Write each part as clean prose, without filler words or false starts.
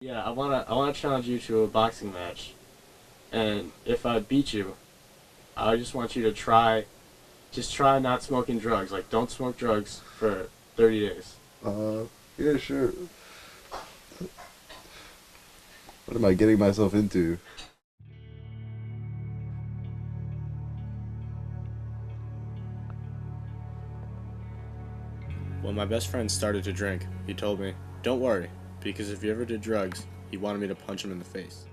Yeah, I wanna challenge you to a boxing match, and if I beat you, I just want you to try not smoking drugs. Like, don't smoke drugs for 30 days. Yeah, sure. What am I getting myself into? When my best friend started to drink, he told me, "Don't worry, because if you ever did drugs, he wanted me to punch him in the face."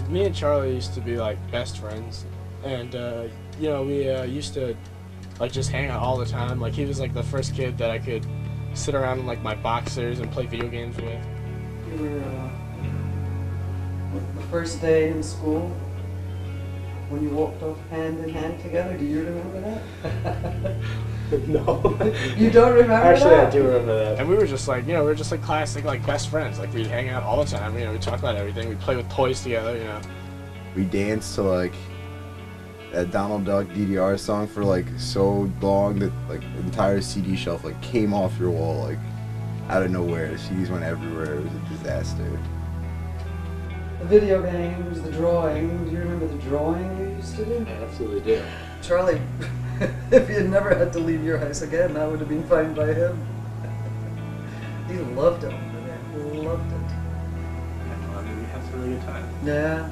Me and Charlie used to be like best friends, and we used to like just hang out all the time. Like, he was like the first kid that I could sit around in like my boxers and play video games with. You were the first day in school when you walked off hand in hand together. Do you remember that? No. You don't remember Actually, that? I do remember that. And we were just like, we were just like classic, like best friends. Like, we'd hang out all the time. We'd talk about everything. We'd play with toys together. We danced to like that Donald Duck DDR song for like so long that like the entire CD shelf like came off your wall like out of nowhere. The CDs went everywhere. It was a disaster. The video games, the drawing. Do you remember the drawing you used to do? I absolutely do. Charlie, if you had never had to leave your house again, that would have been fine by him. He loved it over there. Loved it. I mean, we had a really good time. Yeah.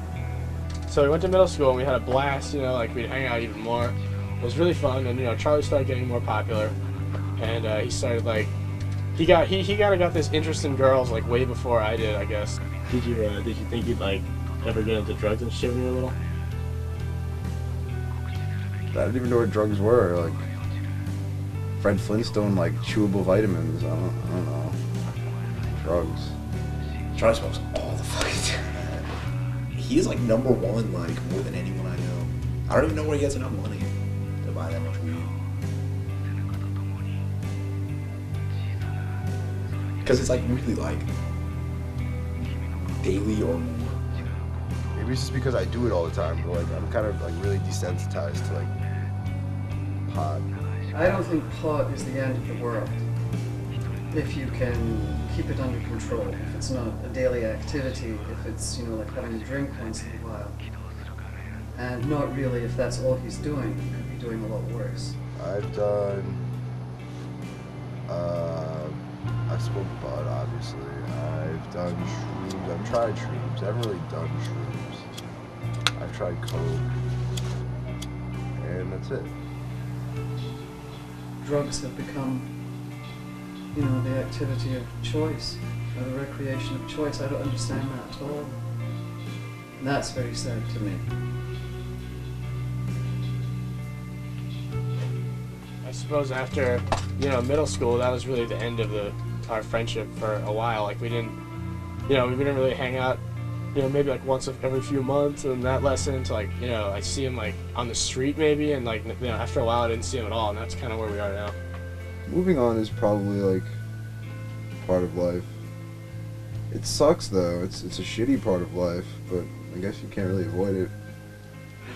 So we went to middle school and we had a blast. Like, we'd hang out even more. It was really fun, and Charlie started getting more popular, and he started like he got this interest in girls like way before I did, I guess. Did you think you'd like ever get into drugs and shit when you were little? I didn't even know what drugs were. Like Fred Flintstone, like chewable vitamins. I don't know. Drugs. Charlie smokes all the fucking time. He is like number one, like more than anyone I know. I don't even know where he gets enough money to buy that much weed. Because it's like really like daily or more. Maybe it's just because I do it all the time, but like I'm kind of like really desensitized to like pot. I don't think pot is the end of the world if you can keep it under control. If it's not a daily activity, if it's like having a drink once in a while, and not really if that's all he's doing. He could be doing a lot worse. I've done. I smoke bud, obviously. I've done shrooms. I've tried shrooms. I haven't really done shrooms. I've tried coke, and that's it. Drugs have become, the activity of choice, or the recreation of choice. I don't understand that at all. And that's very sad to me. I suppose after middle school, that was really the end of our friendship for a while. Like, we didn't really hang out, maybe like once every few months, and that lesson to like, I see him like on the street maybe, and like, after a while I didn't see him at all, and that's kind of where we are now. Moving on is probably like part of life. It sucks though. It's a shitty part of life, but I guess you can't really avoid it.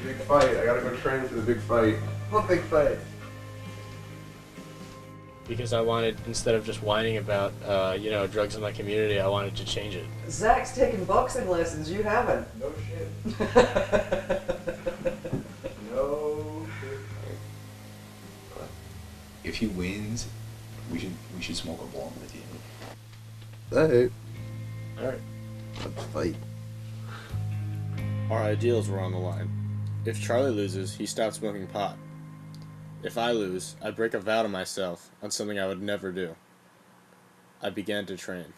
Big fight. I gotta go train for the big fight. What big fight? Because I wanted, instead of just whining about, drugs in my community, I wanted to change it. Zach's taking boxing lessons. You haven't. No shit. No shit. If he wins, we should smoke a blunt with you. Hey, Alright. let's fight. Our ideals were on the line. If Charlie loses, he stops smoking pot. If I lose, I break a vow to myself on something I would never do. I began to train.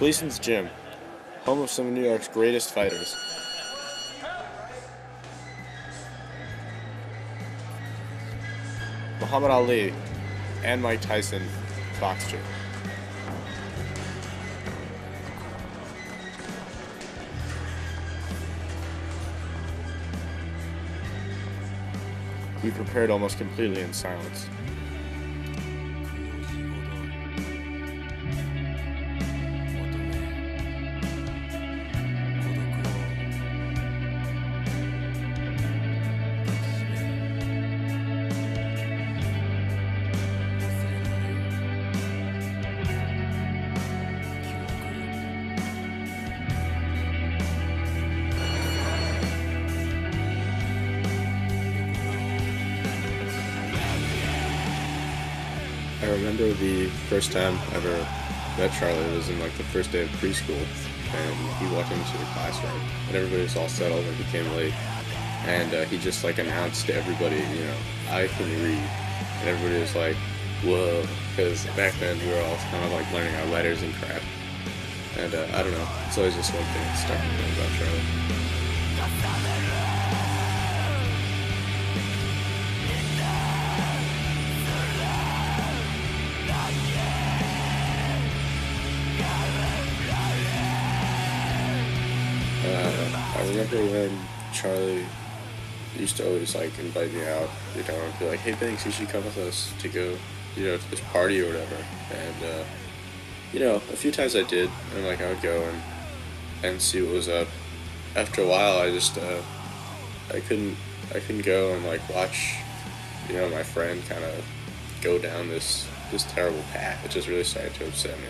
Gleason's Gym, home of some of New York's greatest fighters. Muhammad Ali and Mike Tyson Fox Gym. We prepared almost completely in silence. I remember the first time I ever met Charlie. It was in like the first day of preschool, and he walked into the class, right, and everybody was all settled and he came late, and he just like announced to everybody, you know, I can read, and everybody was like, whoa, because back then we were all kind of like learning our letters and crap, and I don't know, it's always just one thing that stuck with me about Charlie. I remember when Charlie used to always like invite me out, you know, and be like, hey, thanks, you should come with us to go, you know, to this party or whatever. And, you know, a few times I did, and like I would go and see what was up. After a while, I just, I couldn't go and like watch, you know, my friend kind of go down this terrible path. It just really started to upset me.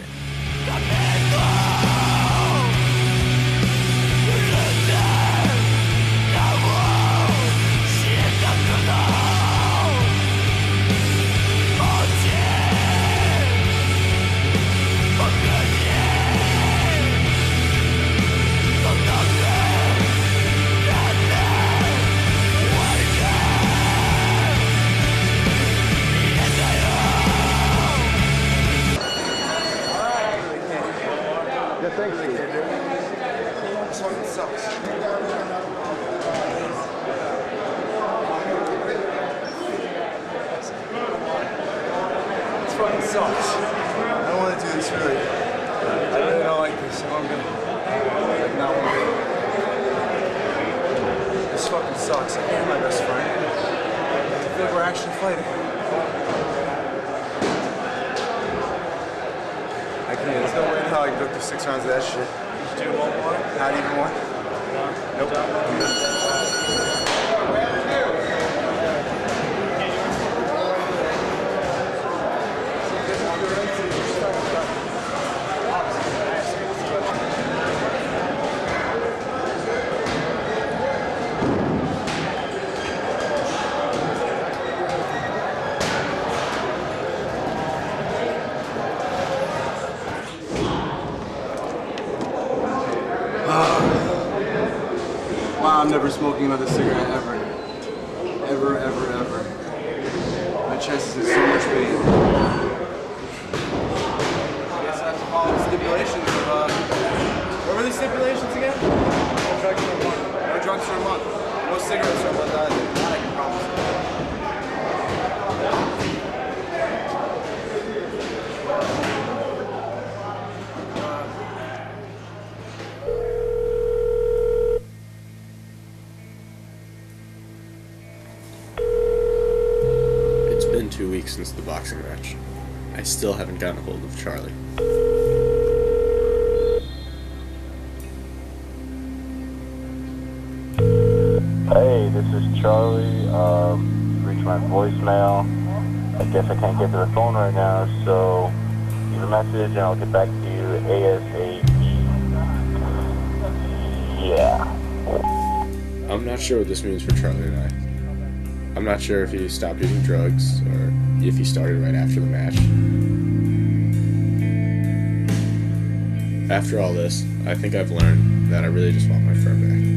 This one sucks. This fucking sucks. I don't want to do this really. I really don't like this. I'm gonna like not want to. This fucking sucks. I hate my best friend. I feel like we're actually fighting. I can't. There's no way in hell I can go through 6 rounds of that shit. Did you do one more? Not even one. Nope. Wow, I'm never smoking another cigarette ever. Ever, ever, ever. My chest is in so much pain. I guess I have to follow the stipulations of, what were the stipulations again? No drugs for a month. No drugs for a month. No cigarettes for a month either. That I can promise you. It's been 2 weeks since the boxing match. I still haven't gotten a hold of Charlie. Hey, this is Charlie. Reach my voicemail. I guess I can't get to the phone right now, so leave a message and I'll get back to you ASAP. Yeah. I'm not sure what this means for Charlie and I. I'm not sure if he stopped using drugs or if he started right after the match. After all this, I think I've learned that I really just want my friend back.